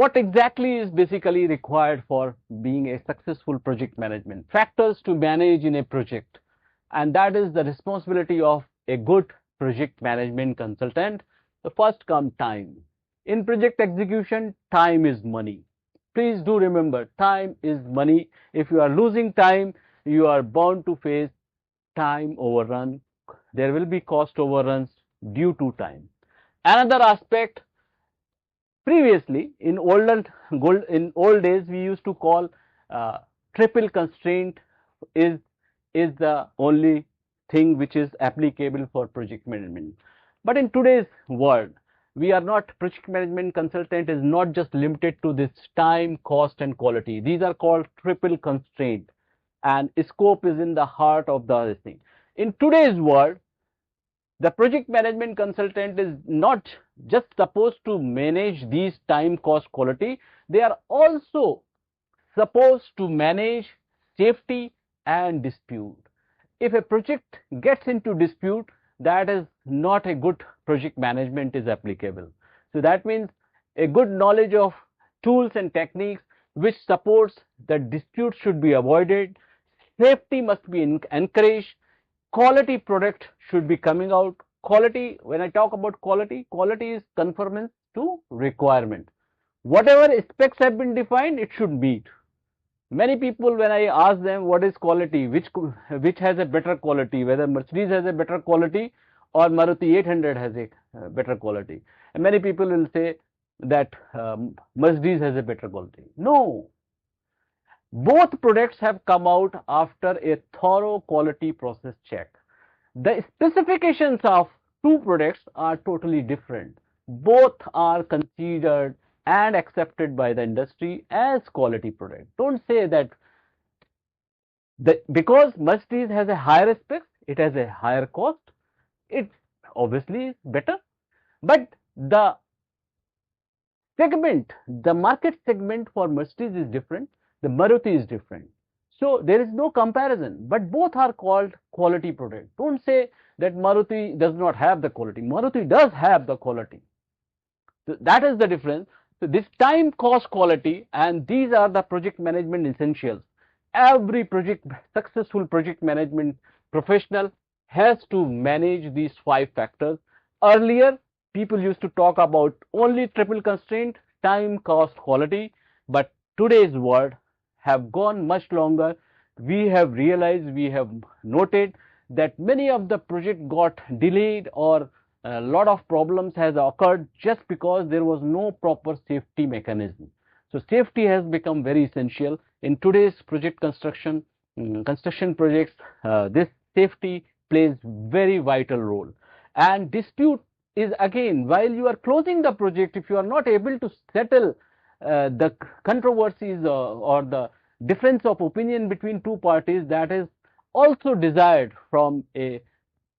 what exactly is basically required for being a successful project management? Factors to manage in a project, and that is the responsibility of a good project management consultant. The first come time. In project execution, time is money. Please do remember, time is money. If you are losing time, you are bound to face time overrun. There will be cost overruns due to time. Another aspect, previously in old days we used to call uh, triple constraint is the only thing which is applicable for project management. But in today's world, we are not, project management consultant is not just limited to this time, cost and quality. These are called triple constraint, and scope is in the heart of the thing. In today's world, the project management consultant is not just supposed to manage these time, cost, quality. They are also supposed to manage safety and dispute. If a project gets into dispute, that is not a good project management is applicable. So that means a good knowledge of tools and techniques which supports that dispute should be avoided, safety must be encouraged, quality product should be coming out. Quality, when I talk about quality, quality is conformance to requirement. Whatever specs have been defined, it should meet. Many people, when I ask them what is quality, which has a better quality, whether Mercedes has a better quality or Maruti 800 has a better quality, and many people will say that Mercedes has a better quality. No, both products have come out after a thorough quality process check. The specifications of two products are totally different. Both are considered and accepted by the industry as quality product. Don't say that because Mercedes has a higher specs, it has a higher cost, it obviously is better. But the market segment for Mercedes is different, the Maruti is different. So there is no comparison, but both are called quality product. Don't say that Maruti does not have the quality. Maruti does have the quality. So that is the difference. So this time, cost, quality, and these are the project management essentials. Every successful project management professional has to manage these 5 factors. Earlier, people used to talk about only triple constraint, time, cost, quality, but today's world have gone much longer. We have realized, we have noted that many of the project got delayed, or a lot of problems has occurred just because there was no proper safety mechanism. So safety has become very essential in today's project construction projects. This safety plays very vital role. And dispute is, again, while you are closing the project, if you are not able to settle the controversies or the difference of opinion between two parties, that is also desired from a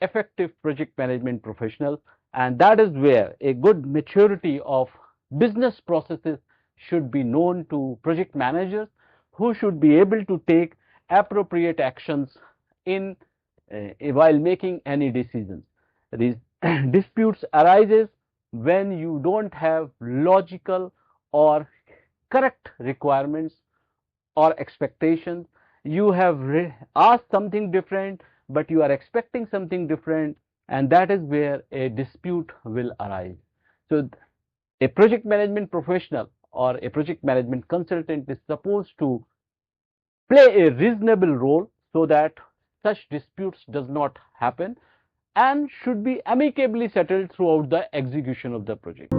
effective project management professional, and that is where a good maturity of business processes should be known to project managers, who should be able to take appropriate actions in while making any decisions. These disputes arises when you don't have logical or correct requirements or expectations. You have asked something different, but you are expecting something different, and that is where a dispute will arise. So a project management professional or a project management consultant is supposed to play a reasonable role so that such disputes does not happen, and should be amicably settled throughout the execution of the project.